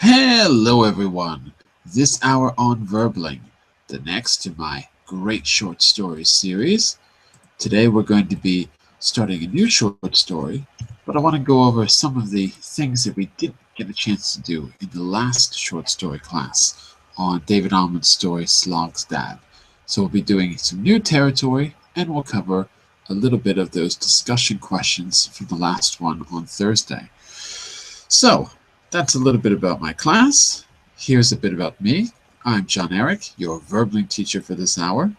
Hello everyone! This hour on Verbling, the next to my great short story series. Today we're going to be starting a new short story, but I want to go over some of the things that we didn't get a chance to do in the last short story class on David Almond's story Slog's Dad. So we'll be doing some new territory and we'll cover a little bit of those discussion questions from the last one on Thursday. So, that's a little bit about my class. Here's a bit about me. I'm Jon-Eric, your Verbling teacher for this hour.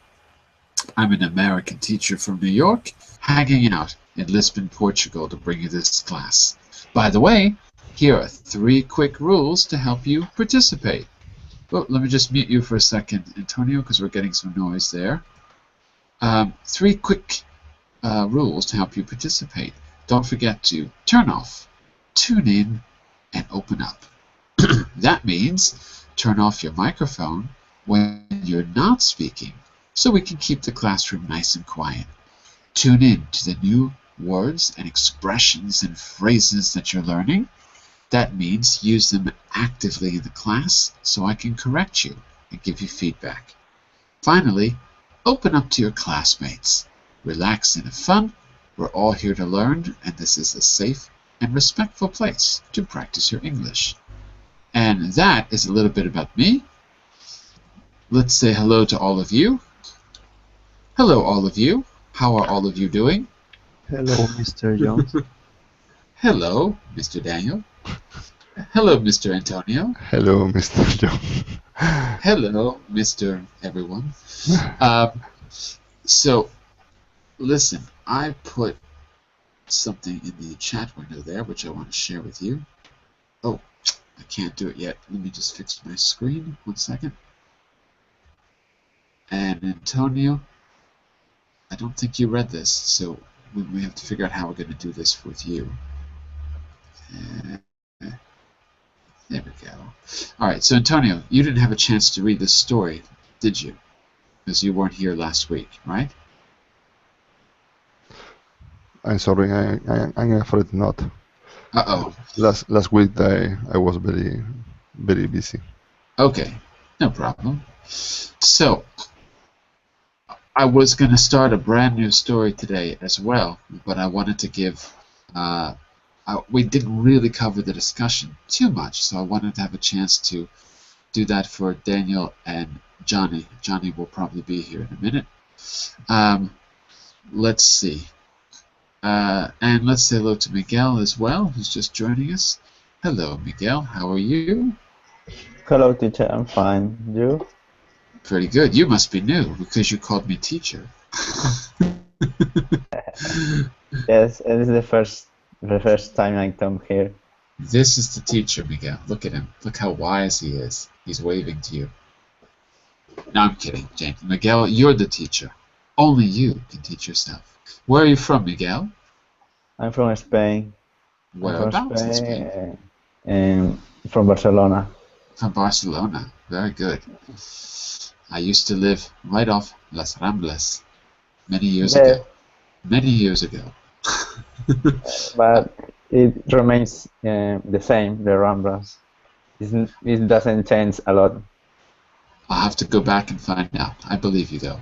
I'm an American teacher from New York, hanging out in Lisbon, Portugal to bring you this class. By the way, here are 3 quick rules to help you participate. Oh, let me just mute you for a second, Antonio, because we're getting some noise there. 3 quick rules to help you participate. Don't forget to turn off, tune in, and open up. That means turn off your microphone when you're not speaking so we can keep the classroom nice and quiet. Tune in to the new words and expressions and phrases that you're learning. That means use them actively in the class so I can correct you and give you feedback. Finally, open up to your classmates. Relax and have fun. We're all here to learn, and this is a safe and respectful place to practice your English. And that is a little bit about me. Let's say hello to all of you. Hello, all of you. How are all of you doing? Hello, Mr. Jones. Hello, Mr. Daniel. Hello, Mr. Antonio. Hello, Mr. Jones. Hello, Mr. Everyone. So, listen, I put something in the chat window there, which I want to share with you. Oh, I can't do it yet. Let me just fix my screen. 1 second. And Antonio, I don't think you read this, so we have to figure out how we're going to do this with you. There we go. All right, so Antonio, you didn't have a chance to read this story, did you? Because you weren't here last week, right? I'm sorry, I'm afraid not. Uh-oh. Last week I was very busy. Okay, no problem. So, I was going to start a brand new story today as well, but I wanted to give... we didn't really cover the discussion too much, so I wanted to have a chance to do that for Daniel and Johnny. Johnny will probably be here in a minute. Let's see. And let's say hello to Miguel as well, who's just joining us. Hello, Miguel. How are you? Hello, teacher. I'm fine. You? Pretty good. You must be new because you called me teacher. Yes, it is the first time I come here. This is the teacher, Miguel. Look at him. Look how wise he is. He's waving to you. No, I'm kidding, James. Miguel, you're the teacher. Only you can teach yourself. Where are you from, Miguel? I'm from Spain. Whereabouts in Spain? And from Barcelona. From Barcelona. Very good. I used to live right off Las Ramblas many years ago. Many years ago. But it remains the same, the Ramblas. It doesn't change a lot. I'll have to go back and find out. I believe you, though.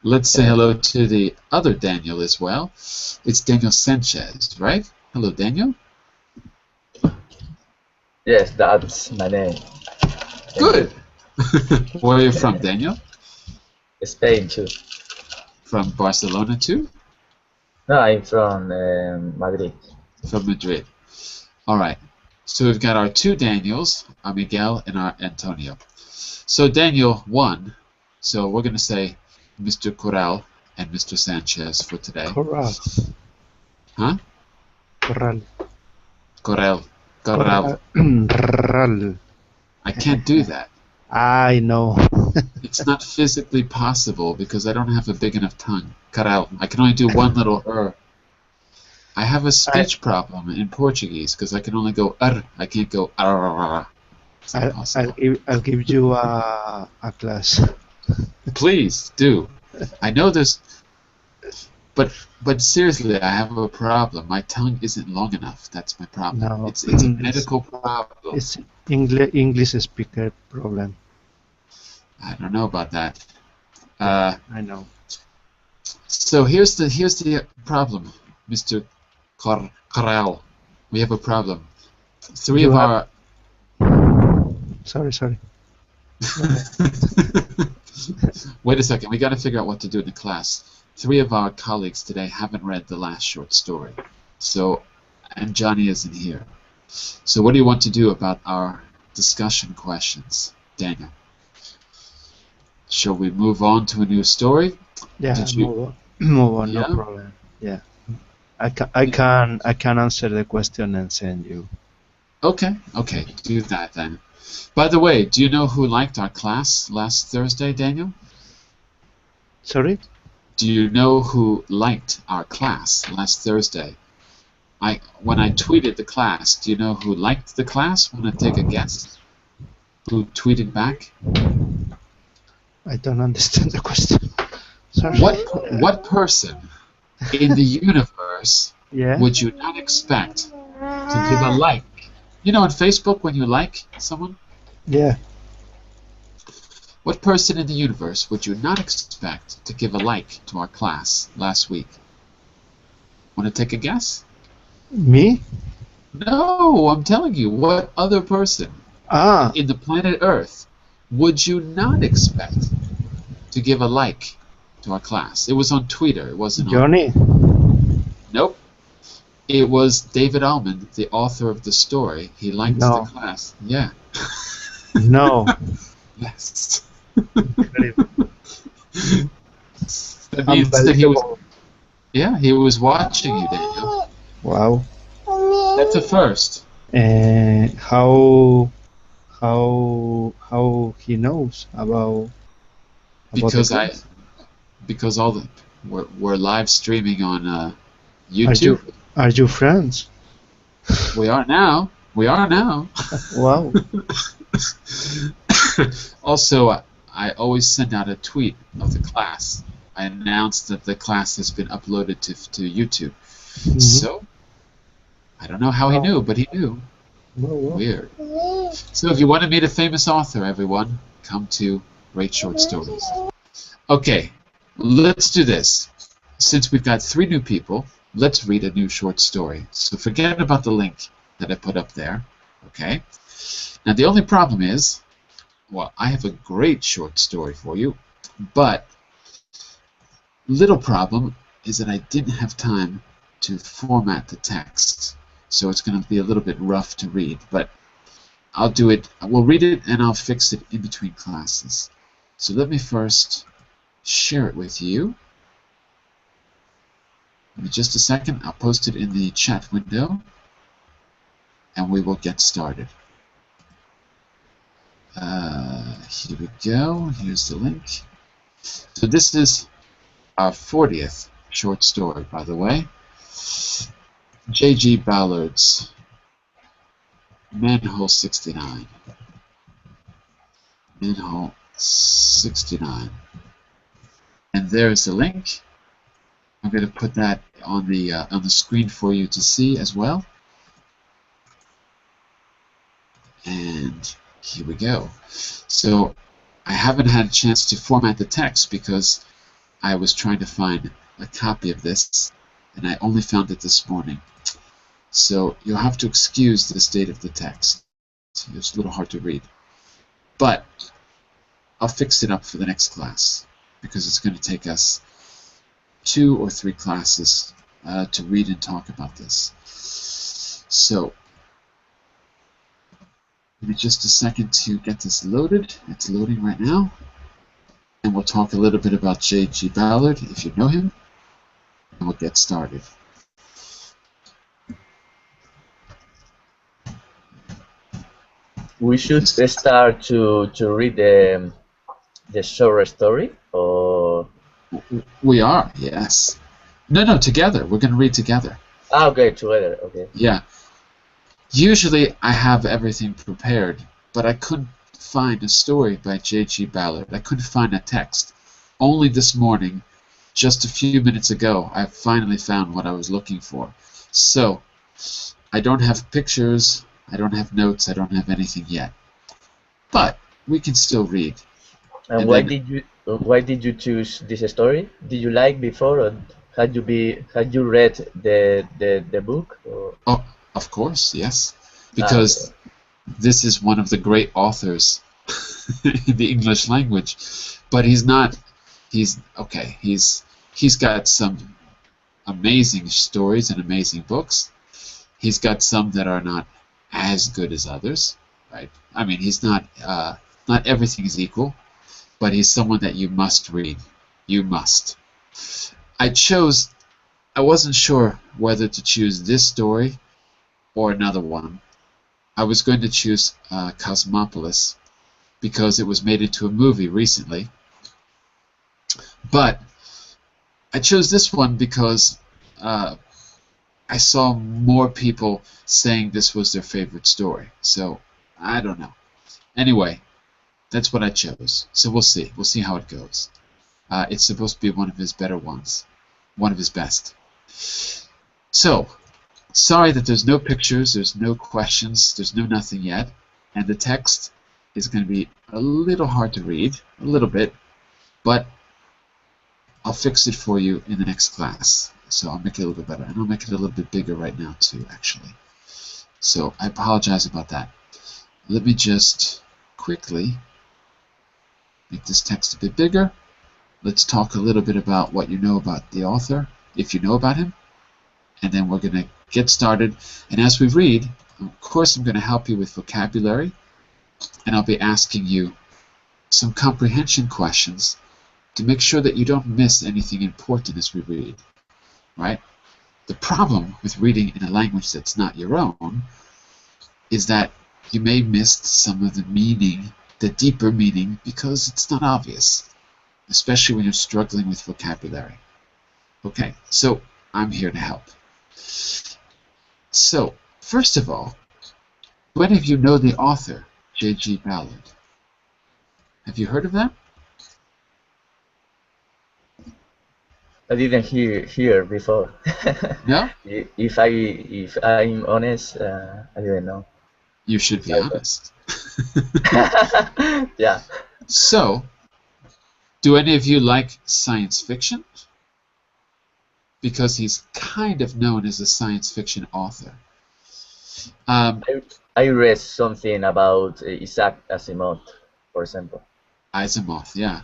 Let's say hello to the other Daniel as well. It's Daniel Sanchez, right? Hello, Daniel. Yes, that's my name. Good. Where are you from, Daniel? Spain too. From Barcelona too? No, I'm from Madrid. From Madrid. All right. So we've got our 2 Daniels, our Miguel and our Antonio. So Daniel won. So we're going to say Mr. Corral and Mr. Sanchez for today. Corral. Huh? Corral. Corral. Corral. Corral. I can't do that. I know. It's not physically possible because I don't have a big enough tongue. Corral. I can only do one little I have a speech problem in Portuguese because I can only go I can't go It's not possible. I'll give you a class. Please do. I know there's But seriously, I have a problem. My tongue isn't long enough. That's my problem. No, It's a medical problem. it's English speaker problem. I don't know about that. I know. So here's the problem, Mr. Corral. We have a problem. Three You of have- our Sorry. Wait a second. We got to figure out what to do in the class. 3 of our colleagues today haven't read the last short story. So, and Johnny isn't here. So what do you want to do about our discussion questions, Daniel? Shall we move on to a new story? Yeah, Did you- move on. Yeah? No problem. Yeah, I can answer the question and send you. Okay, do that then. By the way, do you know who liked our class last Thursday, Daniel? Sorry? Do you know who liked our class last Thursday? When I tweeted the class, do you know who liked the class? Want to take a guess? Who tweeted back? I don't understand the question. Sorry. What person in the universe Yeah. would you not expect to give a like? You know on Facebook when you like someone? Yeah. What person in the universe would you not expect to give a like to our class last week? Want to take a guess? Me? No, I'm telling you, what other person Ah, in the planet Earth would you not expect to give a like to our class? It was on Twitter. It wasn't on... Johnny. Nope. It was David Allman, the author of the story. He liked No. the class. Yeah. No. Yes. Incredible. That means that he was... Unbelievable. Yeah, he was watching you, Daniel. Wow. That's a first. And how he knows about Because the class? because all the we're live streaming on Are YouTube. you friends? We are now. Wow. Also, I always send out a tweet of the class. I announced that the class has been uploaded to YouTube. Mhm. So I don't know how he Oh. knew, but he knew. Wow. Weird. So if you want to meet a famous author, everyone, come to Great Short Stories. Okay, let's do this. Since we've got 3 new people, let's read a new short story. So forget about the link that I put up there, okay? Now the only problem is, well, I have a great short story for you, but little problem is that I didn't have time to format the text. So it's going to be a little bit rough to read, but I'll do it. We'll read it and I'll fix it in between classes. So let me first share it with you. Give me just a second. I'll post it in the chat window and we will get started. Here we go. Here's the link. So this is our 40th short story, by the way. J.G. Ballard's Manhole 69. Manhole 69. And there's the link. I'm going to put that on the screen for you to see as well. And here we go. So I haven't had a chance to format the text because I was trying to find a copy of this and I only found it this morning. So you'll have to excuse the state of the text. It's a little hard to read. But I'll fix it up for the next class because it's going to take us 2 or 3 classes to read and talk about this. So give me just a second to get this loaded. It's loading right now. And we'll talk a little bit about J.G. Ballard, if you know him, and we'll get started. We should start to read the short story, or We are, yes. No, together. We're going to read together. okay, together. Okay. Yeah. Usually I have everything prepared, but I couldn't find a story by J.G. Ballard. I couldn't find a text. Only this morning just a few minutes ago, I finally found what I was looking for. So, I don't have pictures, I don't have notes, I don't have anything yet. But we can still read. And why did you choose this story? Did you like before, or had you read the book? Or? Oh, of course, yes. Because this is one of the great authors in the English language. But he's got some amazing stories and amazing books. He's got some that are not as good as others, right? I mean, he's not everything is equal, but he's someone that you must read. You must. I wasn't sure whether to choose this story or another one. I was going to choose Cosmopolis because it was made into a movie recently. But I chose this one because I saw more people saying this was their favorite story. So, I don't know. Anyway, that's what I chose. So we'll see. We'll see how it goes. It's supposed to be one of his better ones. One of his best. So, sorry that there's no pictures, there's no questions, there's no nothing yet. And the text is going to be a little hard to read. A little bit. But I'll fix it for you in the next class. So I'll make it a little bit better. And I'll make it a little bit bigger right now too, actually. So I apologize about that. Let me just quickly make this text a bit bigger. Let's talk a little bit about what you know about the author, if you know about him. And then we're going to get started. And as we read, of course I'm going to help you with vocabulary. And I'll be asking you some comprehension questions to make sure that you don't miss anything important as we read. Right? The problem with reading in a language that's not your own is that you may miss some of the meaning, the deeper meaning, because it's not obvious, especially when you're struggling with vocabulary. Okay, so I'm here to help. So, first of all, do any of you know the author, J.G. Ballard? Have you heard of that? I didn't hear before. No? If I'm honest, I didn't know. You should be honest. Yeah. So, do any of you like science fiction? Because he's kind of known as a science fiction author. I read something about Isaac Asimov, for example. Asimov, yeah.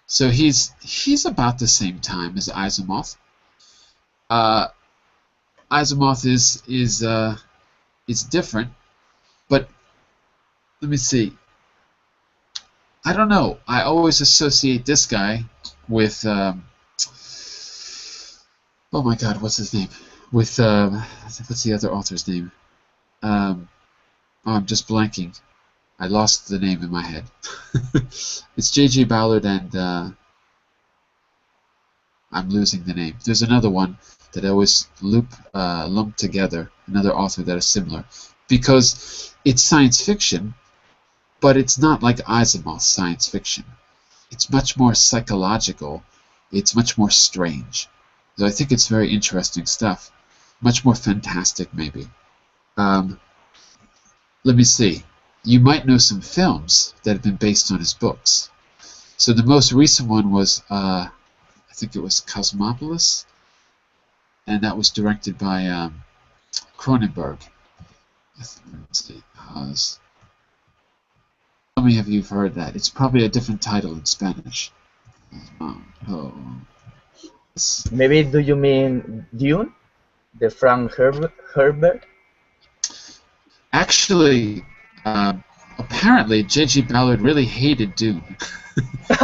So he's about the same time as Asimov. Asimov is different, but let me see. I don't know. I always associate this guy with oh my God, what's his name? With what's the other author's name? Oh, I'm just blanking. I lost the name in my head. It's J.G. Ballard and I'm losing the name. There's another one that I always lump together, another author that is similar, because it's science fiction, but it's not like Asimov's science fiction. It's much more psychological. It's much more strange. So I think it's very interesting stuff. Much more fantastic, maybe. Let me see. You might know some films that have been based on his books. So the most recent one was, I think it was Cosmopolis, and that was directed by Cronenberg. Let's see. How many of you have heard that? It's probably a different title in Spanish. Maybe do you mean Dune? The Frank Herbert? Actually, apparently J.G. Ballard really hated Dune. He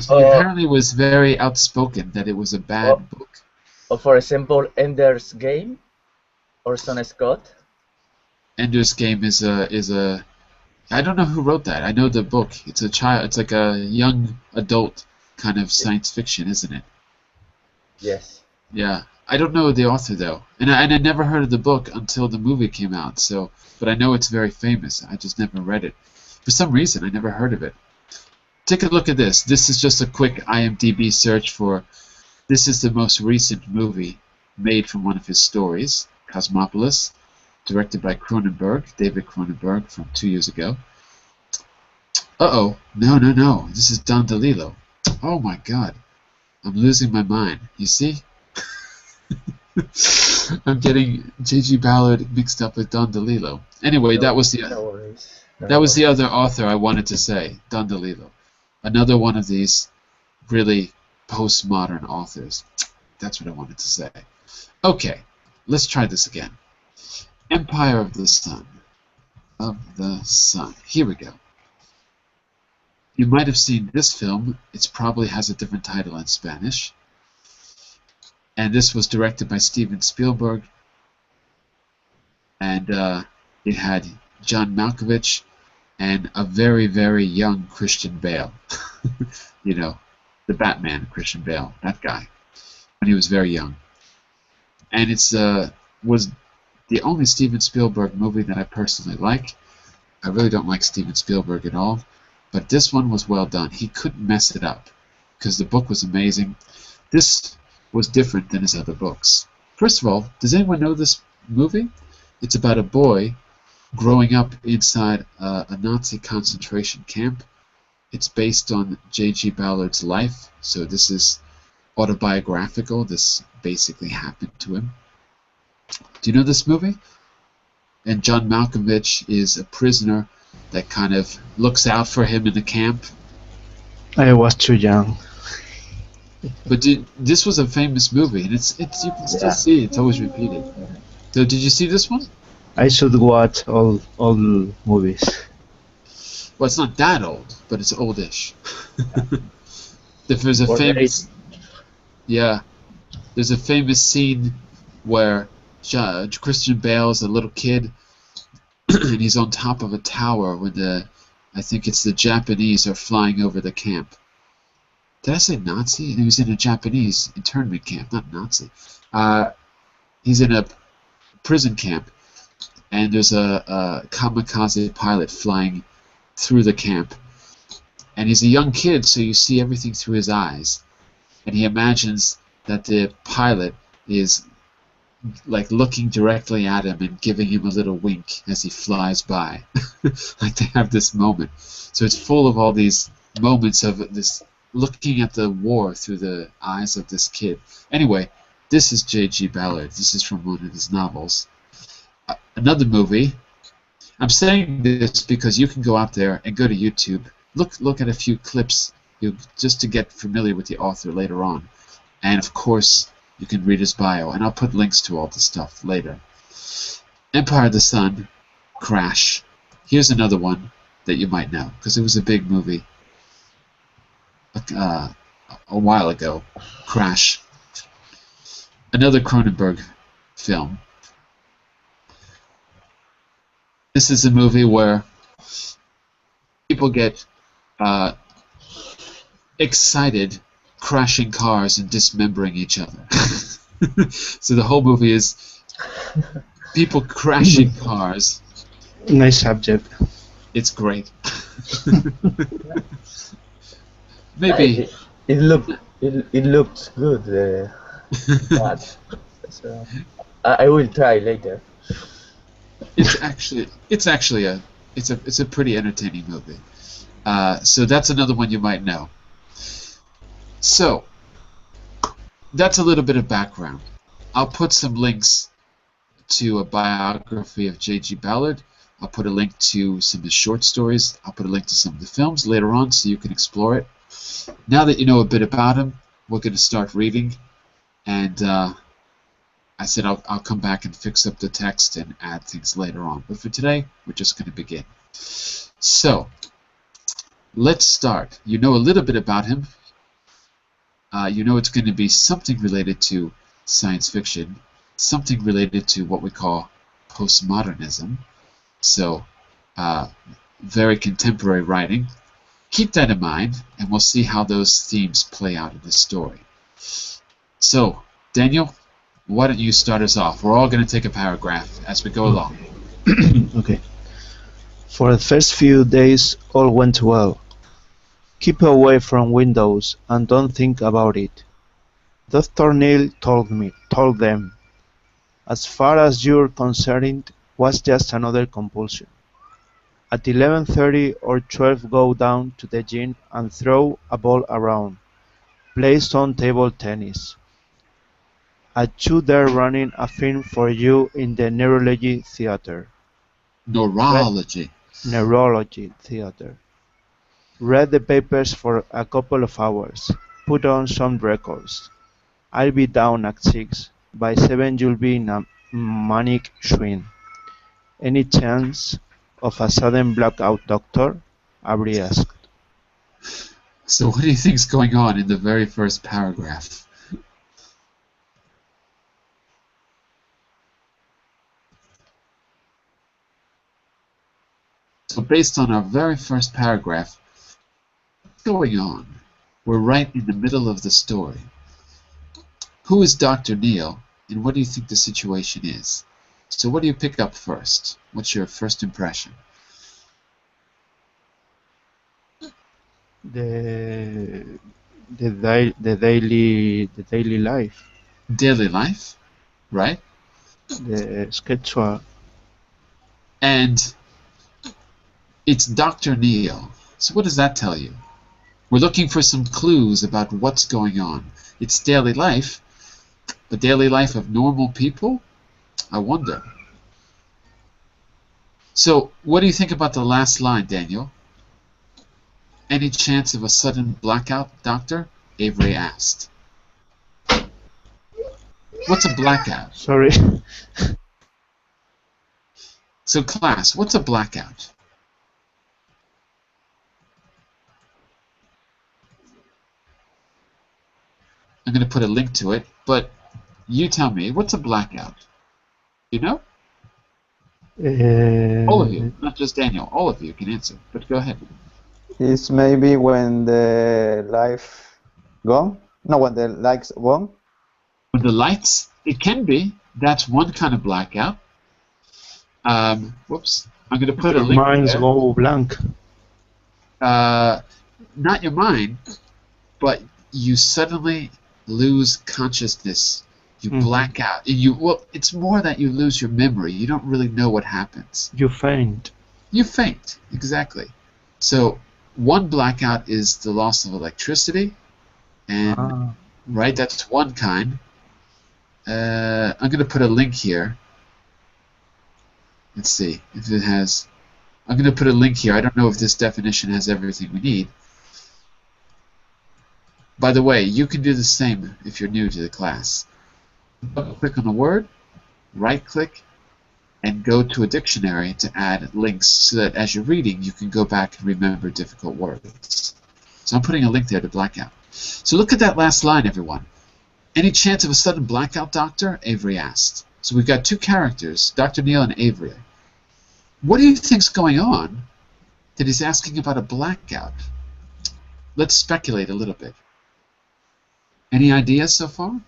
apparently was very outspoken that it was a bad book. Or for example, Ender's Game, Orson Scott. Ender's Game is a I don't know who wrote that. I know the book. It's a child. It's like a young adult kind of science fiction, isn't it? Yes. Yeah. I don't know the author though, and I never heard of the book until the movie came out. So, but I know it's very famous. I just never read it. For some reason, I never heard of it. take a look at this. This is just a quick IMDb search for. This is the most recent movie made from one of his stories, Cosmopolis, directed by David Cronenberg, from 2 years ago. Uh-oh. No. This is Don DeLillo. Oh, my God. I'm losing my mind. You see? I'm getting J.G. Ballard mixed up with Don DeLillo. Anyway, that was the other author I wanted to say, Don DeLillo. Another one of these really postmodern authors. That's what I wanted to say. Okay, let's try this again. Empire of the Sun. Here we go. You might have seen this film. It probably has a different title in Spanish. And this was directed by Steven Spielberg. And it had John Malkovich and a very, very young Christian Bale. You know, the Batman, Christian Bale, that guy, when he was very young. And it's was the only Steven Spielberg movie that I personally like. I really don't like Steven Spielberg at all. But this one was well done. He couldn't mess it up because the book was amazing. This was different than his other books. First of all, does anyone know this movie? It's about a boy growing up inside a Nazi concentration camp. It's based on J.G. Ballard's life, so this is autobiographical. This basically happened to him. Do you know this movie? And John Malkovich is a prisoner that kind of looks out for him in the camp. I was too young. But this was a famous movie, and it's you can still see it's always repeated. So did you see this one? I should watch all movies. Well, it's not that old, but it's oldish. There's a famous, there's a famous scene where Christian Bale is a little kid, and he's on top of a tower when I think it's the Japanese are flying over the camp. Did I say Nazi? He was in a Japanese internment camp, not Nazi. He's in a prison camp, and there's a kamikaze pilot flying through the camp. And he's a young kid, so you see everything through his eyes. And he imagines that the pilot is like looking directly at him and giving him a little wink as he flies by. Like they have this moment. So it's full of all these moments of this looking at the war through the eyes of this kid. Anyway, this is J.G. Ballard. This is from one of his novels. Another movie. I'm saying this because you can go out there and go to YouTube, look at a few clips just to get familiar with the author later on. And of course, you can read his bio, and I'll put links to all the stuff later. Empire of the Sun, Crash. Here's another one that you might know, because it was a big movie a while ago. Crash. Another Cronenberg film. This is a movie where people get excited crashing cars and dismembering each other. So the whole movie is people crashing cars. Nice subject. It's great. Maybe it looks good. But so, I will try later. it's actually a pretty entertaining movie. So that's another one you might know. So that's a little bit of background. I'll put some links to a biography of J.G. Ballard. I'll put a link to some of his short stories. I'll put a link to some of the films later on so you can explore it. Now that you know a bit about him, we're going to start reading. And I said I'll come back and fix up the text and add things later on. But for today, we're just going to begin. So, let's start. You know a little bit about him. You know it's going to be something related to science fiction, something related to what we call postmodernism. So, very contemporary writing. Keep that in mind, and we'll see how those themes play out in this story. So, Daniel, why don't you start us off? We're all going to take a paragraph as we go along. Okay. For the first few days, all went well. Keep away from windows and don't think about it. Dr. Neil told them, as far as you're concerned, was just another compulsion. At 11:30 or 12 go down to the gym and throw a ball around. Play some table tennis. At 2 they're running a film for you in the neurology theater. Neurology. Neurology theater. Read the papers for a couple of hours. Put on some records. I'll be down at 6. By 7 you'll be in a manic swing. Any chance of a sudden blackout, doctor? Avery asked. So what do you think's going on in the very first paragraph? So based on our very first paragraph, what's going on? We're right in the middle of the story. Who is Dr. Neil, and what do you think the situation is? So what do you pick up first? What's your first impression? The daily life, Daily life, right? the schedule. And it's Dr. Neil. So what does that tell you? We're looking for some clues about what's going on. It's daily life, the daily life of normal people? I wonder. So what do you think about the last line, Daniel? Any chance of a sudden blackout, Doctor? Avery asked. What's a blackout? Sorry. So class, what's a blackout? I'm going to put a link to it, but you tell me, what's a blackout? You know? All of you, not just Daniel. All of you can answer, but go ahead. It's maybe when the life gone? No, when the lights gone? When the lights, it can be. That's one kind of blackout. Whoops. I'm going to put a link Minds there. go blank. Not your mind, but you suddenly lose consciousness. You black out. Well, it's more that you lose your memory. You don't really know what happens. You faint. You faint, exactly. So one blackout is the loss of electricity, and right, that's one kind. I'm going to put a link here. Let's see if it has. I'm going to put a link here. I don't know if this definition has everything we need. By the way, you can do the same if you're new to the class. Click on the word, right-click, and go to a dictionary to add links so that as you're reading, you can go back and remember difficult words. So I'm putting a link there to blackout. So look at that last line, everyone. Any chance of a sudden blackout, Doctor? Avery asked. So we've got two characters, Dr. Neil and Avery. What do you think's going on that he's asking about a blackout? Let's speculate a little bit. Any ideas so far?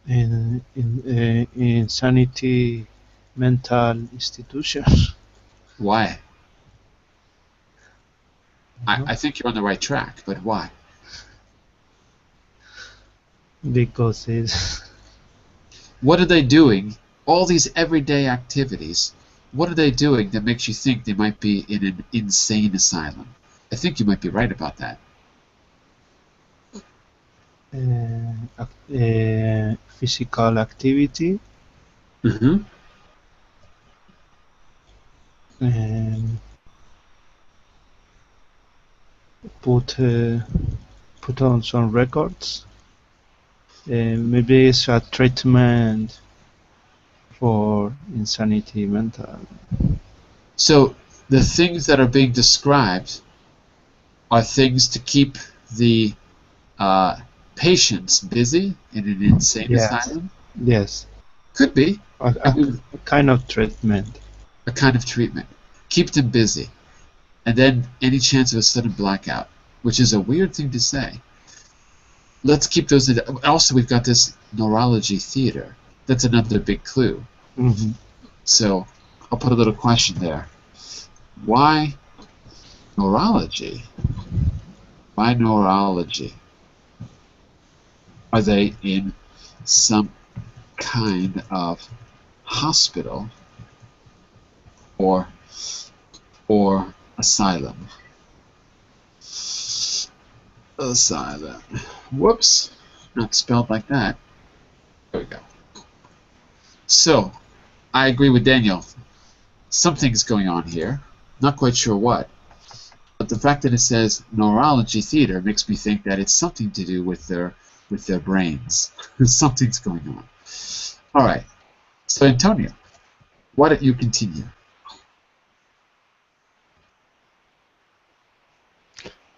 In insanity mental institutions. Why? I think you're on the right track, but why? Because it's... What are they doing? All these everyday activities, what are they doing that makes you think they might be in an insane asylum? I think you might be right about that. Physical activity. Put on some records. Maybe it's a treatment for insanity mental. So the things that are being described are things to keep the patients busy in an insane asylum? Yes. Could be. A kind of treatment. A kind of treatment. Keep them busy. And then any chance of a sudden blackout, which is a weird thing to say. Let's keep those in. Also, we've got this neurology theater. That's another big clue. So I'll put a little question there. Why neurology? Minorology. Are they in some kind of hospital or asylum? Asylum. Whoops. Not spelled like that. There we go. So, I agree with Daniel. Something's going on here. Not quite sure what. But the fact that it says neurology theater makes me think that it's something to do with their brains. Something's going on. All right. So, Antonio, why don't you continue?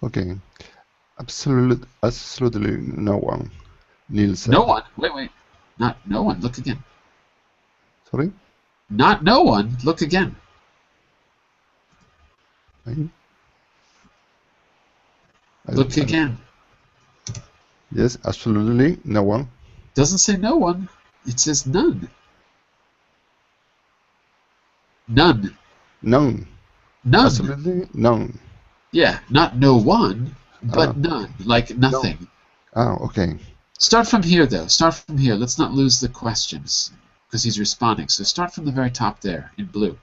Okay. Absolutely no one. Neil said. No one. Wait. Not no one. Look again. Sorry? Not no one. Look again. Look again. Yes, absolutely no one. Doesn't say no one. It says none. None. None. None. Absolutely none. Yeah, not no one, but none. Like nothing. Okay. Start from here, though. Start from here. Let's not lose the questions because he's responding. So start from the very top there in blue.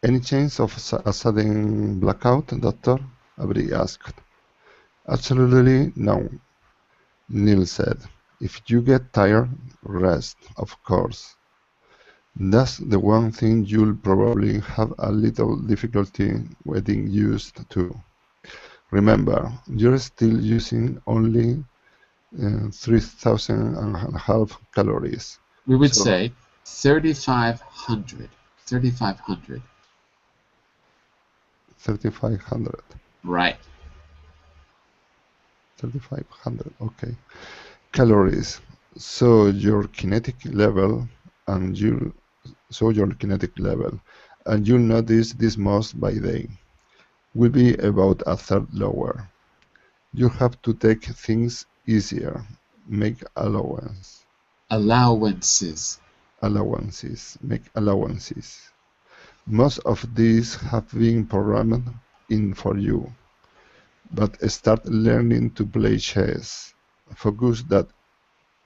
Any chance of a sudden blackout, Doctor? Avery asked. Absolutely no, Neil said. If you get tired, rest, of course. That's the one thing you'll probably have a little difficulty getting used to. Remember, you're still using only 3,500 calories. We would say 3,500. 3,500. 3,500. Right. 3,500. Okay. Calories. So your kinetic level, and you'll notice this most by day, will be about a third lower. You have to take things easier. Make allowances. Make allowances. Most of these have been programmed in for you. But start learning to play chess. Focus that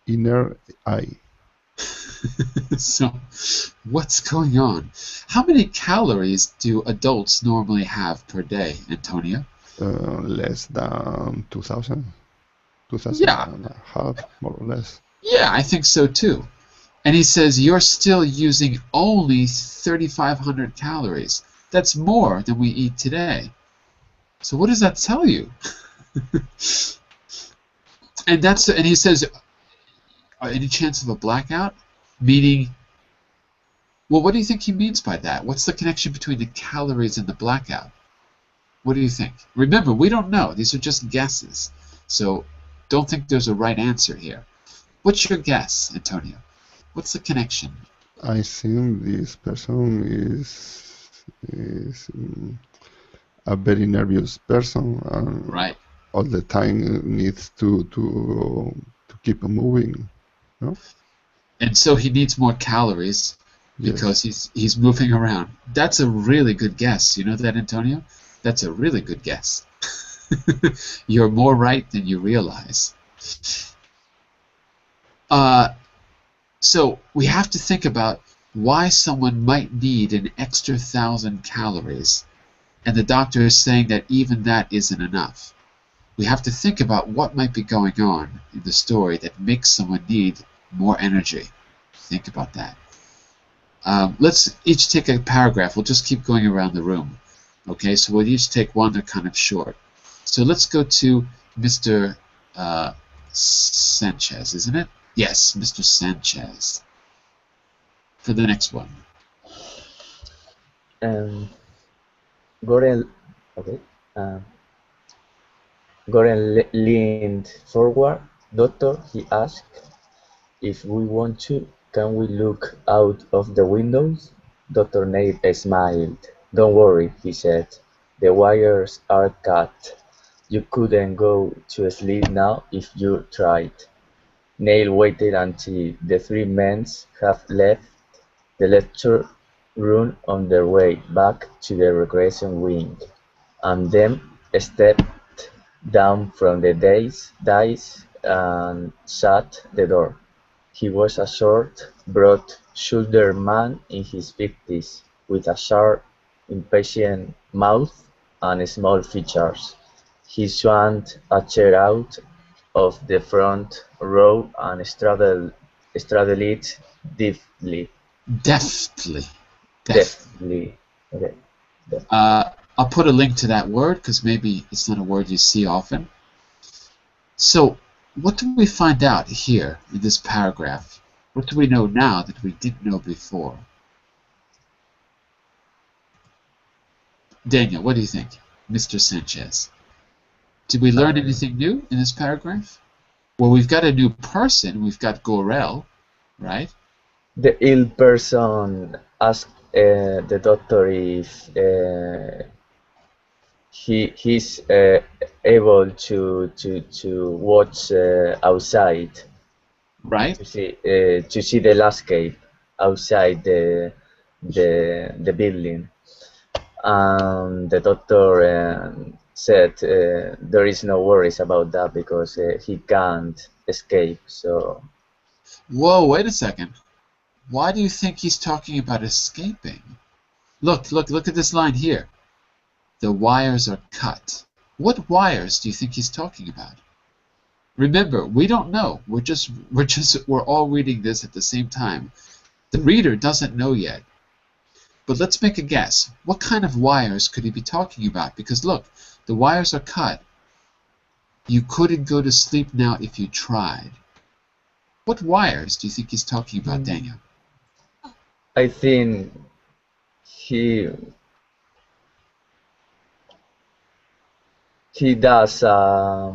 inner eye. So, what's going on? How many calories do adults normally have per day, Antonio? Less than 2,000. 2,000 Yeah. and a half, more or less. Yeah, I think so too. And he says you're still using only 3,500 calories. That's more than we eat today. So what does that tell you? And he says, any chance of a blackout? Meaning, well, what do you think he means by that? What's the connection between the calories and the blackout? What do you think? Remember, we don't know. These are just guesses. So don't think there's a right answer here. What's your guess, Antonio? What's the connection? I think this person is a very nervous person, and Right. all the time needs to keep moving. No? And so he needs more calories because he's moving around. That's a really good guess. You know that, Antonio? That's a really good guess. You're more right than you realize. So we have to think about why someone might need an extra 1,000 calories, and the doctor is saying that even that isn't enough. We have to think about what might be going on in the story that makes someone need more energy. Think about that. Let's each take a paragraph. We'll just keep going around the room. Okay, so we'll each take one. They're kind of short. So let's go to Mr. Sanchez, isn't it? Yes, Mr. Sanchez. For the next one. Goren leaned forward. Doctor, he asked, if we want to, can we look out of the windows? Dr. Neil smiled. Don't worry, he said. The wires are cut. You couldn't go to sleep now if you tried. Neil waited until the three men had left the lecture room on their way back to the recreation wing. and then stepped down from the dais and shut the door. He was a short, broad-shouldered man in his fifties, with a sharp, impatient mouth and small features. He swung a chair out of the front row and straddled it deftly. Deftly. Deftly. Okay. I'll put a link to that word because maybe it's not a word you see often. So, what do we find out here in this paragraph? What do we know now that we didn't know before? Daniel, what do you think? Mr. Sanchez. Did we learn anything new in this paragraph? Well, we've got a new person. We've got Gorel, right? The ill person asked the doctor if he's able to watch outside, Right. to see the landscape outside the building. And the doctor said there is no worries about that because he can't escape. So. Whoa, wait a second. Why do you think he's talking about escaping? Look at this line here. The wires are cut. What wires do you think he's talking about? Remember, we don't know. We're all reading this at the same time. The reader doesn't know yet. But let's make a guess. What kind of wires could he be talking about? Because look, the wires are cut. You couldn't go to sleep now if you tried. What wires do you think he's talking about, Daniel? I think he does a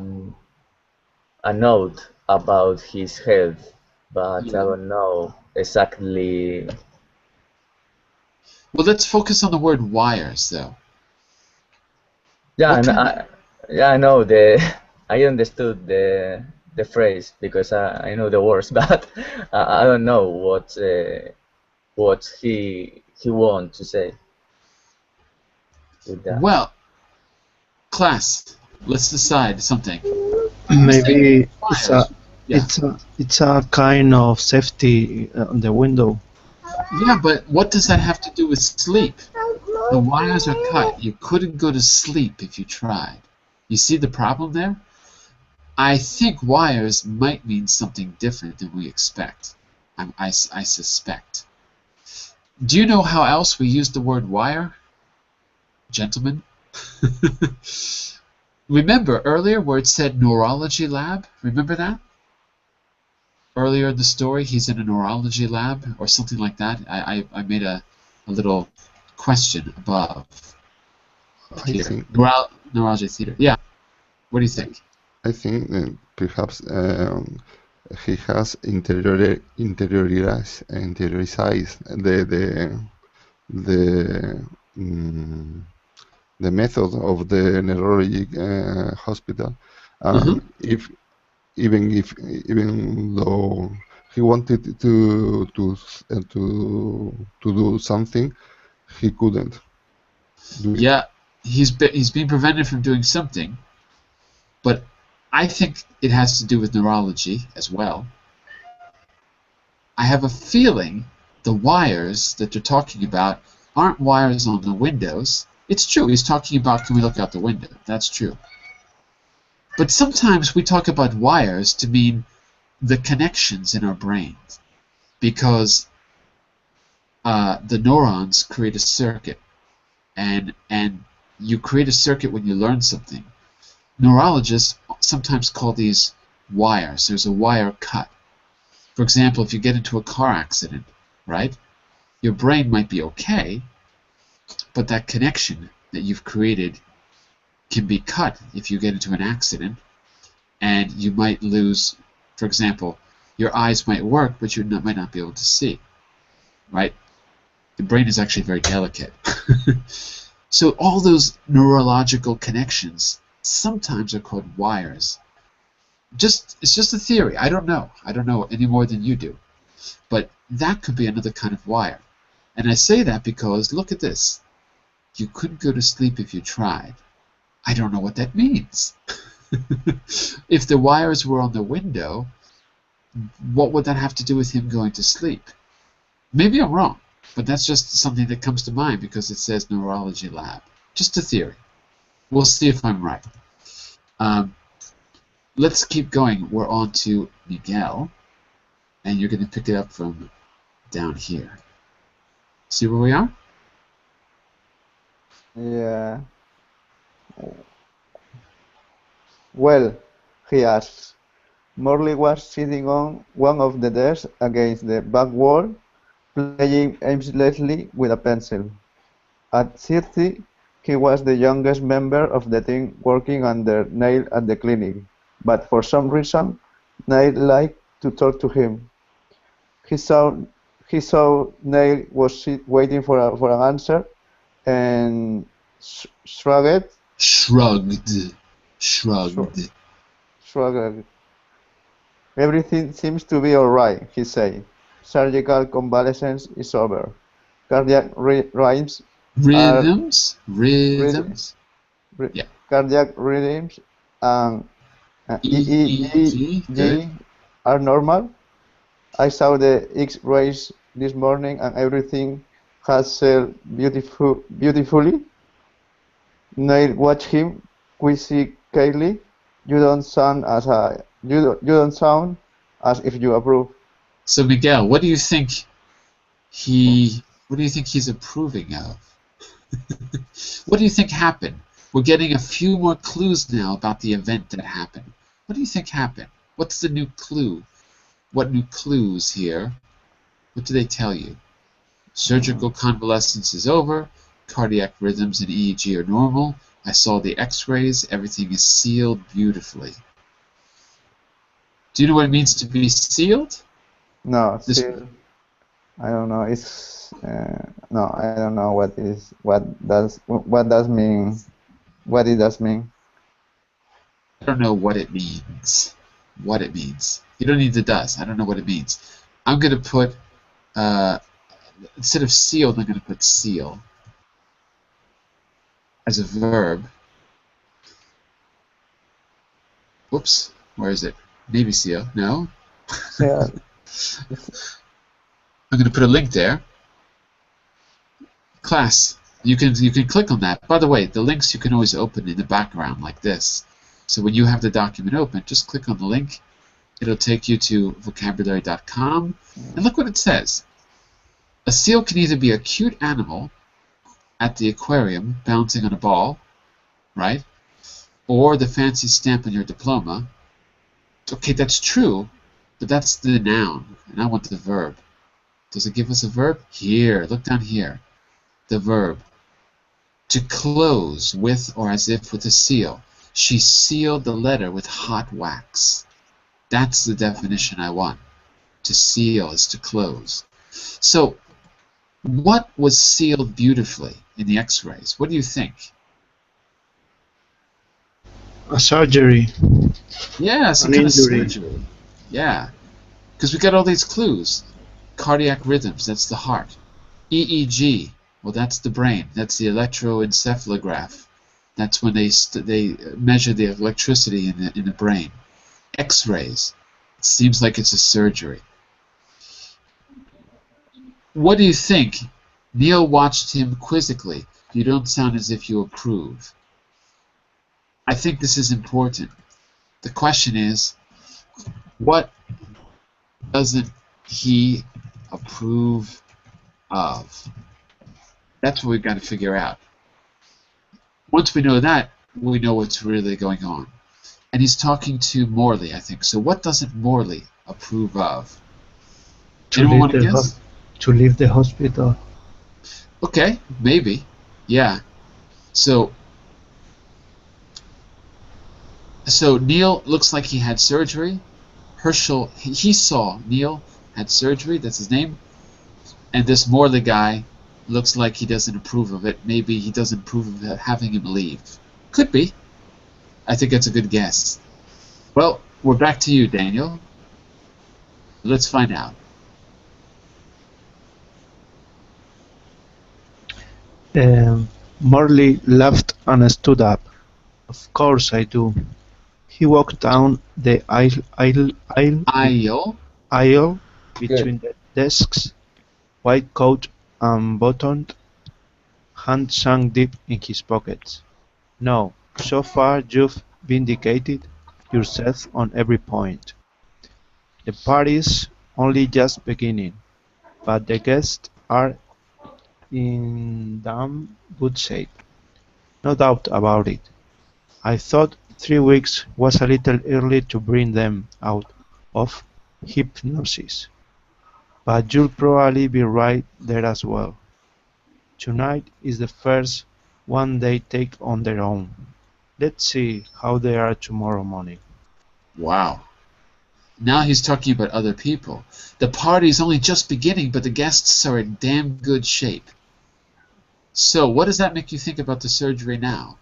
note about his health, but I don't know exactly. Well, let's focus on the word wires, though. Yeah, I know I understood the phrase because I know the words, but I don't know what he wants to say with that. Well, class, let's decide something. Maybe Yeah. it's a kind of safety on the window. Yeah, but what does that have to do with sleep? The wires are cut. You couldn't go to sleep if you tried. You see the problem there? I think wires might mean something different than we expect. I suspect. Do you know how else we use the word wire? Gentlemen? Remember earlier where it said neurology lab? Remember that? Earlier in the story, he's in a neurology lab or something like that. I made a little question above. I think Neurology theater. Yeah. What do you think? I think perhaps he has interiorized the method of the neurology hospital, and even though he wanted to do something, he couldn't do it. Yeah, he's being prevented from doing something, but I think it has to do with neurology as well. I have a feeling the wires that they're talking about aren't wires on the windows. It's true, he's talking about can we look out the window. That's true. But sometimes we talk about wires to mean the connections in our brains, because the neurons create a circuit, and you create a circuit when you learn something. Neurologists sometimes call these wires. There's a wire cut. For example, if you get into a car accident, right? Your brain might be okay, but that connection that you've created can be cut if you get into an accident, and you might lose, for example, your eyes might work, but you might not be able to see, right? The brain is actually very delicate. So all those neurological connections sometimes are called wires. It's just a theory. I don't know. I don't know any more than you do. But that could be another kind of wire. And I say that because, look at this. You couldn't go to sleep if you tried. I don't know what that means. If the wires were on the window, what would that have to do with him going to sleep? Maybe I'm wrong, but that's just something that comes to mind because it says neurology lab. Just a theory. We'll see if I'm right. Let's keep going. We're on to Miguel, and you're going to pick it up from down here. See where we are? Yeah. Well, he asks. Morley was sitting on one of the desks against the back wall, playing aimlessly with a pencil. At 30, he was the youngest member of the team working under Neil at the clinic, but for some reason, Neil liked to talk to him. He saw Neil was waiting for an answer, and shrugged. Everything seems to be all right, he said. Surgical convalescence is over. Cardiac rhythms Yeah. Cardiac rhythms and EEG are normal. I saw the X-rays this morning and everything has celled beautifully. Neil watched him quizzically. You don't sound as if you approve. So Miguel, what do you think he's approving of? What do you think happened? We're getting a few more clues now about the event that happened. What do you think happened? What's the new clue? What new clues here? What do they tell you? Surgical convalescence is over. Cardiac rhythms and EEG are normal. I saw the X-rays. Everything is sealed beautifully. Do you know what it means to be sealed? No, sealed. I don't know. It's no, I don't know what does mean. What it does mean. I don't know what it means. What it means. You don't need the does. I don't know what it means. I'm going to put instead of sealed, I'm going to put seal as a verb. Whoops. Where is it? Navy SEAL. No. Yeah. I'm going to put a link there. Class, you can click on that. By the way, the links you can always open in the background like this. So when you have the document open, just click on the link. It'll take you to vocabulary.com. And look what it says. A seal can either be a cute animal at the aquarium bouncing on a ball, right? Or the fancy stamp on your diploma. Okay, that's true, but that's the noun, and I want the verb. Does it give us a verb? Here, look down here. The verb. To close with or as if with a seal. She sealed the letter with hot wax. That's the definition I want. To seal is to close. So, what was sealed beautifully in the X-rays? What do you think? A surgery. Yeah, some kind of surgery. Yeah, because we got all these clues. Cardiac rhythms, that's the heart. EEG, well, that's the brain. That's the electroencephalograph. That's when they measure the electricity in the brain. X-rays, it seems like it's a surgery. What do you think? Neil watched him quizzically. You don't sound as if you approve. I think this is important. The question is, what doesn't he approve of? That's what we've got to figure out. Once we know that, we know what's really going on. And he's talking to Morley, I think. So what doesn't Morley approve of? Anyone want to guess? To leave the hospital. Okay, maybe. Yeah. So Neil looks like he had surgery. Herschel, he saw Neil had surgery, that's his name. And this Morley guy looks like he doesn't approve of it. Maybe he doesn't approve of having him leave. Could be. I think that's a good guess. Well, we're back to you, Daniel. Let's find out. Morley laughed and stood up. Of course I do. He walked down the I'll. aisle Good. between the desks, white coat unbuttoned, hands sunk deep in his pockets. No, so far you've vindicated yourself on every point. The party's only just beginning, but the guests are in damn good shape. No doubt about it. I thought 3 weeks was a little early to bring them out of hypnosis, but you'll probably be right there as well. Tonight is the first one they take on their own. Let's see how they are tomorrow morning. Wow. Now he's talking about other people. The party's only just beginning, but the guests are in damn good shape. So, what does that make you think about the surgery now?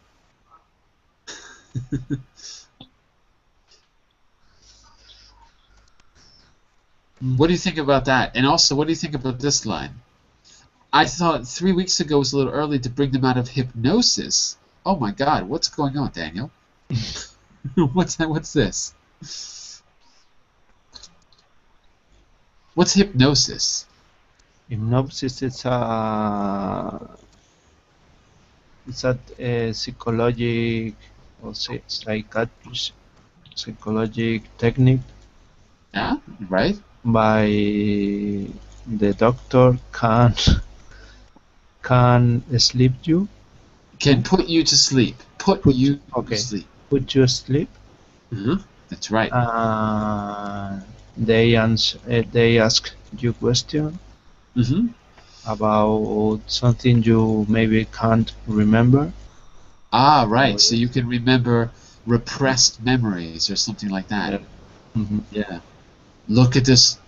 What do you think about that? And also, what do you think about this line? I thought 3 weeks ago was a little early to bring them out of hypnosis. Oh my God, what's going on, Daniel? What's that? What's this? What's hypnosis? Hypnosis is a psychologic or psychologic technique Yeah, right? by the doctor can sleep you, Can put you to sleep. Put you to sleep. put you asleep. That's right. They ask you question about something you maybe can't remember. Ah, right. So you can remember repressed memories or something like that. Yeah. Look at this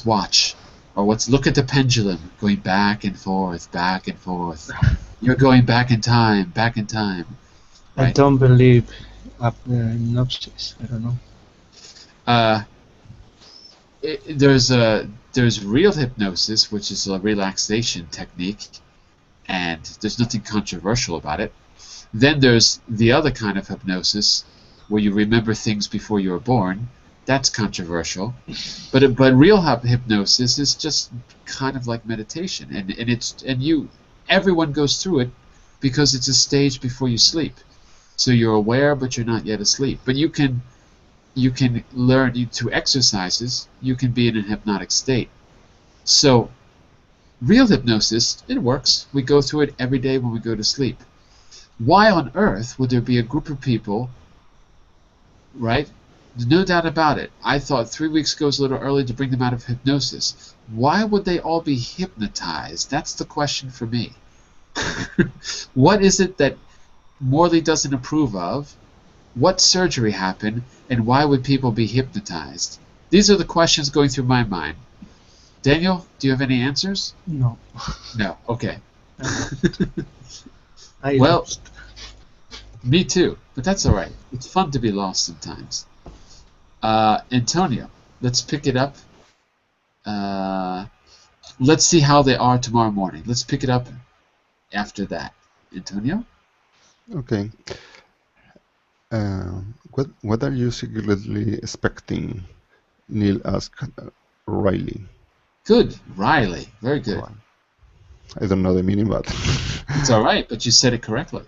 watch. Or look at the pendulum going back and forth, back and forth. You're going back in time, back in time. I don't believe hypnosis. I don't know. There's real hypnosis, which is a relaxation technique, and there's nothing controversial about it. Then there's the other kind of hypnosis, where you remember things before you were born. That's controversial, but real hypnosis is just kind of like meditation, and everyone goes through it because it's a stage before you sleep. So you're aware, but you're not yet asleep. But you can learn through exercises. You can be in a hypnotic state. So real hypnosis, it works. We go through it every day when we go to sleep. Why on earth would there be a group of people, right? There's no doubt about it. I thought 3 weeks ago was a little early to bring them out of hypnosis. Why would they all be hypnotized? That's the question for me. What is it that Morley doesn't approve of? What surgery happened? And why would people be hypnotized? These are the questions going through my mind. Daniel, do you have any answers? No. No. Okay. Well, me too. But that's all right. It's fun to be lost sometimes. Antonio, let's pick it up. Let's see how they are tomorrow morning. Let's pick it up after that. Antonio? Okay. What are you secretly expecting? Neil asked Riley. Good, Riley. Very good. I don't know the meaning, but it's all right. But you said it correctly.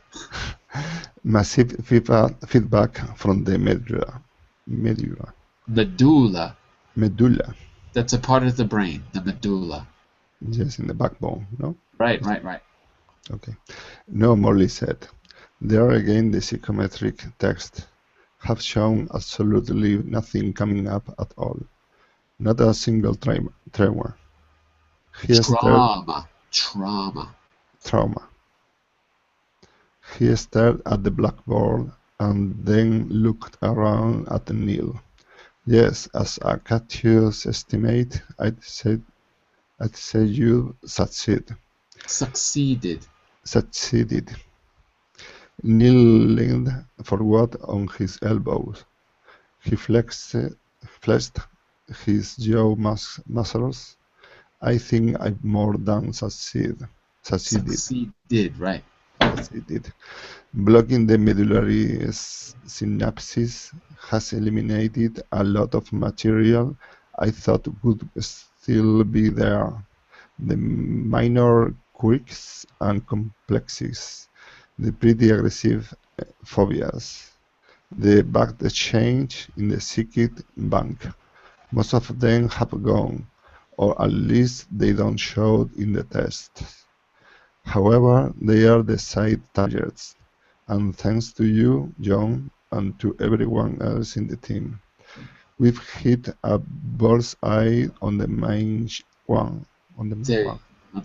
Massive feedback from the medulla. Medulla. That's a part of the brain, the medulla. Yes, in the backbone, no? Right. Okay. No, Morley said. There again, the psychometric texts have shown absolutely nothing coming up at all. Not a single tremor. Trauma. He stared at the blackboard and then looked around at Neil. Yes, as a courteous estimate, I'd say you succeeded. Neil leaned forward on his elbows. He flexed his jaw muscles. I think I've more than succeeded. Succeeded, right. Succeeded. Blocking the medullary synapses has eliminated a lot of material I thought would still be there. The minor quirks and complexes, the pretty aggressive phobias, the back change in the psychic bank. Most of them have gone, or at least they don't show in the test. However, they are the side targets, and thanks to you, John, and to everyone else in the team, we've hit a bullseye on the main one. On the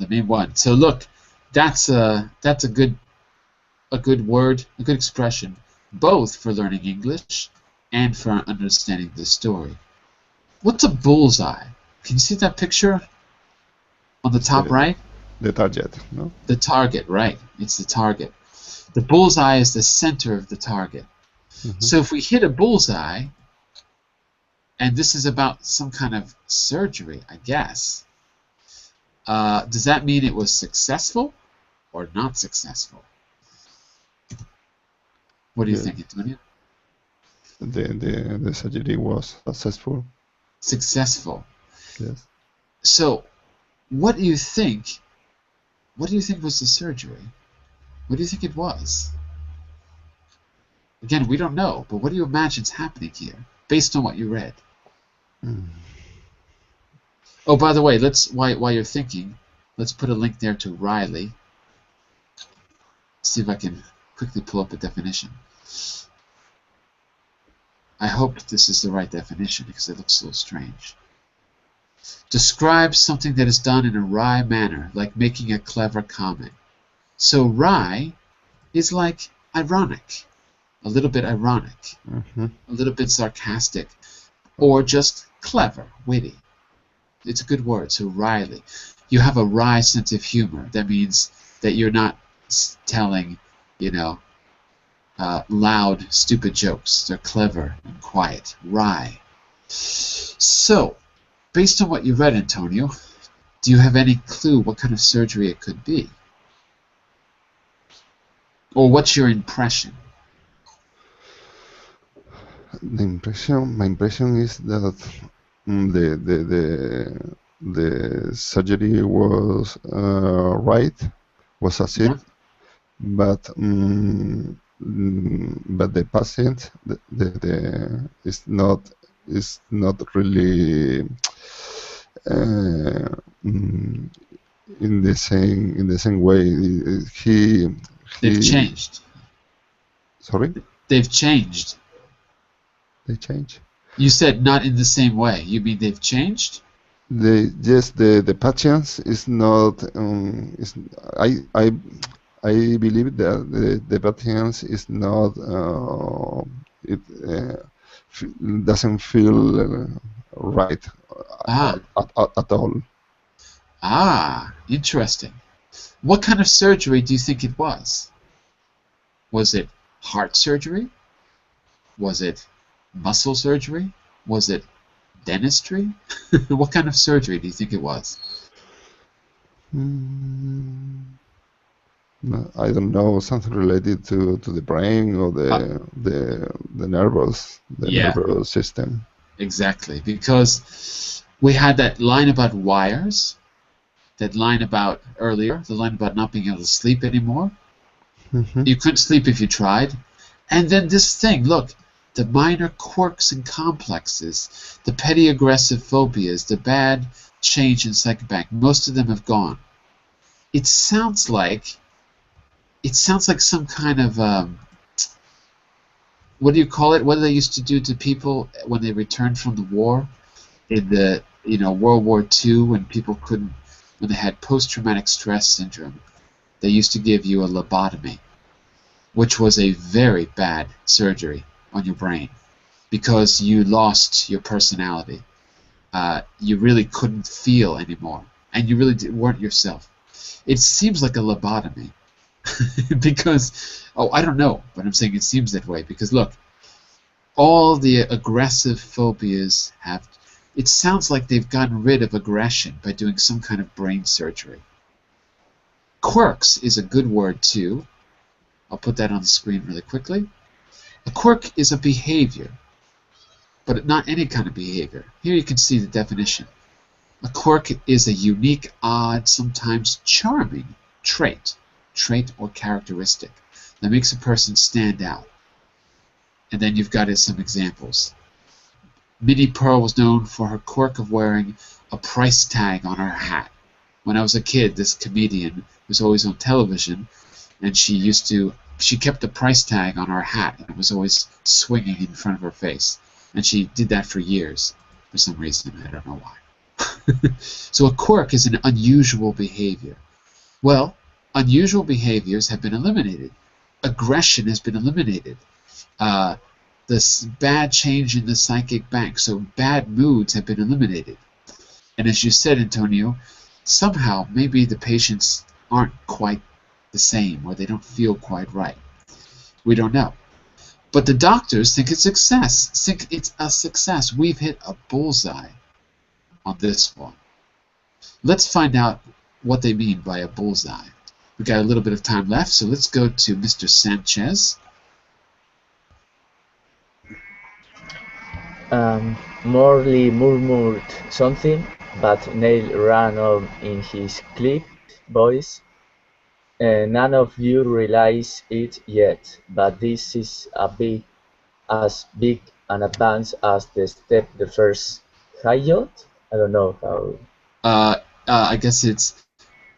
main one. So look, that's a good word, a good expression, both for learning English and for understanding the story. What's a bullseye? Can you see that picture on the top right? The target, no? The target, right. It's the target. The bullseye is the center of the target. Mm-hmm. So if we hit a bullseye, and this is about some kind of surgery, I guess, does that mean it was successful or not successful? What do you think, Antonio? The surgery was successful. Successful. Yes. So, what do you think? What do you think was the surgery? What do you think it was? Again, we don't know, but what do you imagine is happening here, based on what you read? Oh, by the way, while you're thinking, let's put a link there to Riley. See if I can quickly pull up a definition. I hope this is the right definition because it looks so strange. Describes something that is done in a wry manner, like making a clever comment. So wry is like ironic, a little bit ironic, a little bit sarcastic, or just clever, witty. It's a good word, so wryly. You have a wry sense of humor. That means that you're not telling, loud, stupid jokes. They're clever and quiet. Wry. So, based on what you read, Antonio, do you have any clue what kind of surgery it could be? Or what's your impression? My impression is that the surgery was was succeed, but the patient is not really in the same way. They've changed. Sorry? They've changed. They change. You said not in the same way. You mean they've changed? The patients is not. I believe that the patients is not. Doesn't feel right at all. Ah, interesting. What kind of surgery do you think it was? Was it heart surgery? Was it muscle surgery? Was it dentistry? What kind of surgery do you think it was? I don't know, something related to the brain or the nervous system. Exactly, because we had that line about wires, that line about earlier, the line about not being able to sleep anymore. You couldn't sleep if you tried. And then this thing, look, the minor quirks and complexes, the petty aggressive phobias, the bad change in psychic bank, most of them have gone. It sounds like some kind of what do you call it? What do they used to do to people when they returned from the war in the World War II when they had post-traumatic stress syndrome? They used to give you a lobotomy, which was a very bad surgery on your brain because you lost your personality. You really couldn't feel anymore, and you really weren't yourself. It seems like a lobotomy because, I don't know, but I'm saying it seems that way because, look, all the aggressive phobias it sounds like they've gotten rid of aggression by doing some kind of brain surgery. Quirks is a good word too. I'll put that on the screen really quickly. A quirk is a behavior, but not any kind of behavior. Here you can see the definition. A quirk is a unique, odd, sometimes charming trait or characteristic that makes a person stand out. And then you've got some examples. Minnie Pearl was known for her quirk of wearing a price tag on her hat. When I was a kid, this comedian was always on television, and she kept a price tag on her hat, and it was always swinging in front of her face. And she did that for years, for some reason. I don't know why. So a quirk is an unusual behavior. Well, unusual behaviors have been eliminated. Aggression has been eliminated. This bad change in the psychic bank, so bad moods have been eliminated. And as you said, Antonio, somehow maybe the patients aren't quite the same, or they don't feel quite right. We don't know. But the doctors think it's a success. We've hit a bullseye on this one. Let's find out what they mean by a bullseye. We've got a little bit of time left, so let's go to Mr. Sanchez. Morley murmured something, but Neil ran on in his clipped voice. None of you realize it yet, but this is as big an advance as the first Hayot? I don't know how. I guess it's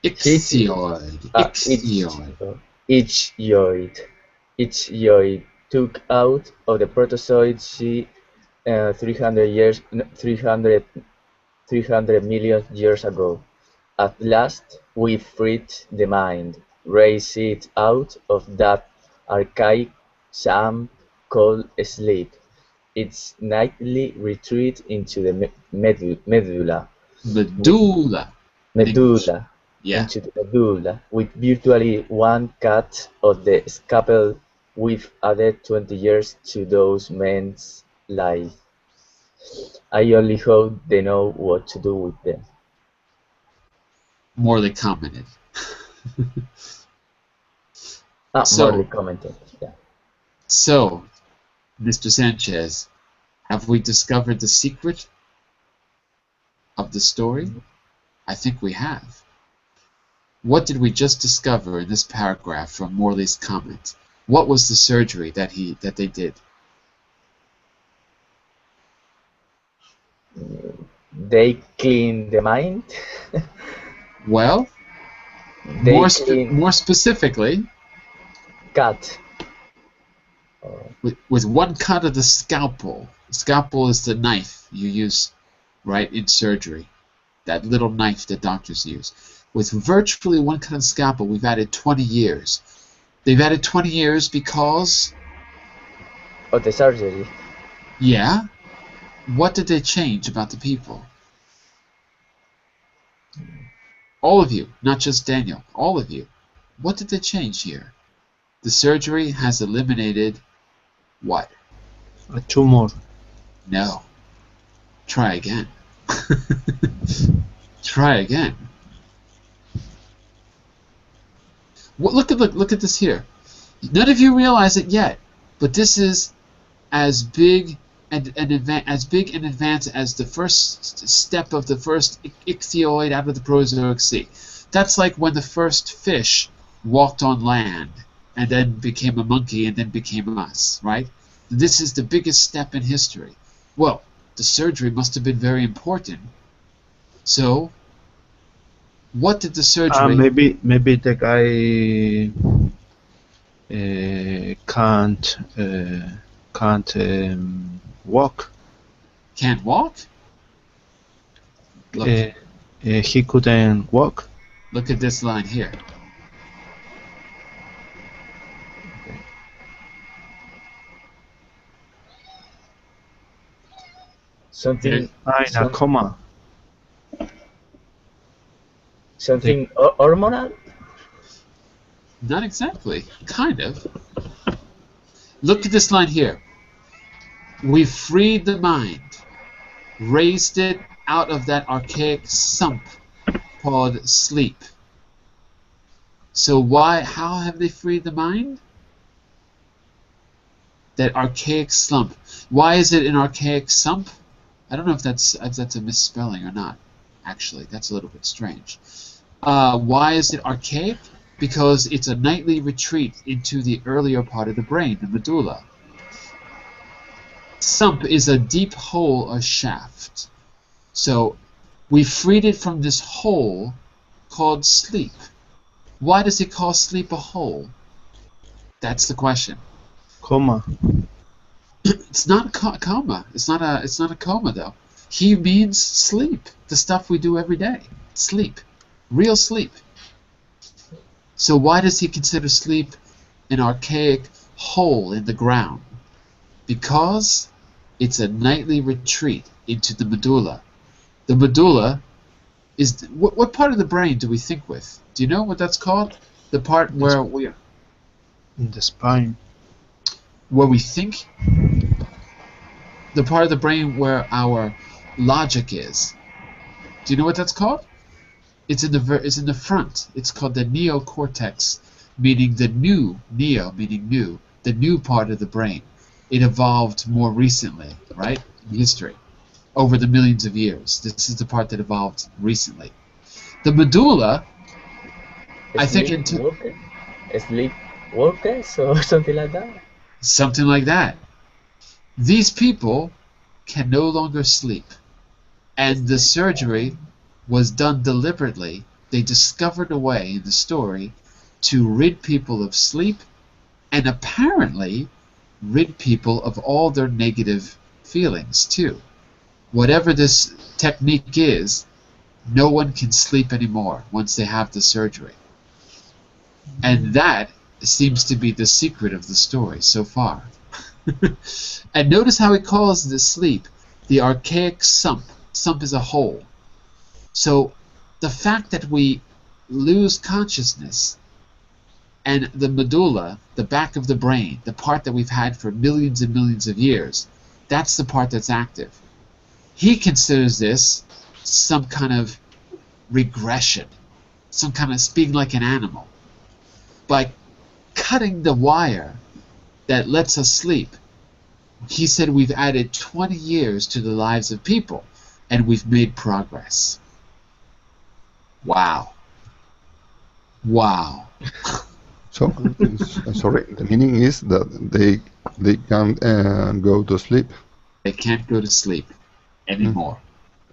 Ixioid. Ixioid took out of the protozoid 300 million years ago. At last, we freed the mind, raised it out of that archaic sham called sleep. Its nightly retreat into the medulla. Yeah. Into the medulla, with virtually one cut of the scalpel. We've added 20 years to those men's lives. I only hope they know what to do with them. Morley commented. Morley commented, yeah. So, Mr. Sanchez, have we discovered the secret of the story? I think we have. What did we just discover in this paragraph from Morley's comment? What was the surgery that they did? They clean the mind. Well, more specifically, cut. With one cut of the scalpel. The scalpel is the knife you use, right, in surgery. That little knife that doctors use. With virtually one cut of the scalpel, we've added 20 years. They've added 20 years because... of the surgery. Yeah. What did they change about the people? All of you, not just Daniel, all of you. What did they change here? The surgery has eliminated what? A tumor. No. Try again. Try again. Look at this here. None of you realize it yet, but this is as big an advance as the first step of the first ichthyoid out of the Proterozoic sea. That's like when the first fish walked on land and then became a monkey and then became us, right? This is the biggest step in history. Well, the surgery must have been very important. So, what did the surgery... maybe the guy can't walk. Can't walk? Look, He couldn't walk. look at this line here. Something. In a coma. Something hormonal? Not exactly. Kind of. Look at this line here. We freed the mind, raised it out of that archaic sump called sleep. So how have they freed the mind? That archaic slump. Why is it an archaic sump? I don't know if that's a misspelling or not. Actually, that's a little bit strange. Why is it archaic? Because it's a nightly retreat into the earlier part of the brain, the medulla. Sump is a deep hole or shaft. So we freed it from this hole called sleep. Why does it call sleep a hole? That's the question. Coma. It's not a coma. It's not a coma though. He means sleep. The stuff we do every day. Sleep. Real sleep. So why does he consider sleep an archaic hole in the ground? Because it's a nightly retreat into the medulla. The medulla is what part of the brain do we think with? Do you know what that's called? The part where we In the spine. think. The part of the brain where our logic is. Do you know what that's called? It's in the front. It's called the neocortex, meaning the new, neo meaning new, the new part of the brain. It evolved more recently, right, in history, over the millions of years. This is the part that evolved recently. The medulla, I think Sleepwalkers or something like that. something like that. These people can no longer sleep. And the surgery was done deliberately. They discovered a way in the story to rid people of sleep and apparently rid people of all their negative feelings too. Whatever this technique is, no one can sleep anymore once they have the surgery. And that seems to be the secret of the story so far. And notice how he calls the sleep the archaic sump. Sump is a hole. So the fact that we lose consciousness and the medulla, the back of the brain, the part that we've had for millions and millions of years, that's the part that's active. He considers this some kind of regression, some kind of speaking like an animal. By cutting the wire that lets us sleep, he said we've added 20 years to the lives of people, and we've made progress. Wow. Wow. So, sorry, the meaning is that they can't go to sleep They can't go to sleep anymore.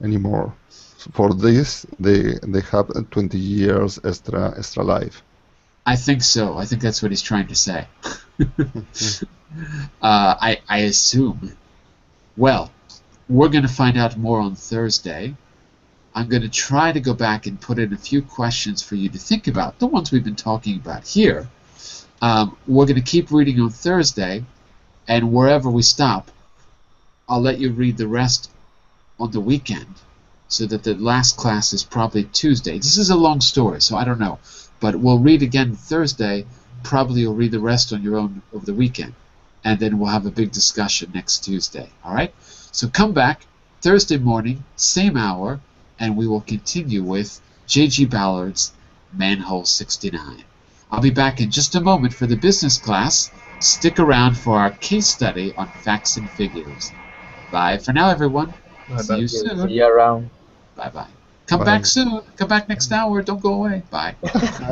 anymore. So for this, they have 20 years extra life. I think so. I think that's what he's trying to say. I assume. Well, we're going to find out more on Thursday. I'm going to try to go back and put in a few questions for you to think about, the ones we've been talking about here. We're going to keep reading on Thursday, and wherever we stop, I'll let you read the rest on the weekend, so that the last class is probably Tuesday. This is a long story, so I don't know. But we'll read again Thursday. Probably you'll read the rest on your own over the weekend. And then we'll have a big discussion next Tuesday. All right? So come back Thursday morning, same hour, and we will continue with J.G. Ballard's Manhole 69. I'll be back in just a moment for the business class. Stick around for our case study on facts and figures. Bye for now, everyone. See you soon. See you around. Bye-bye. Come Bye. back soon. Come back next hour. Don't go away. Bye.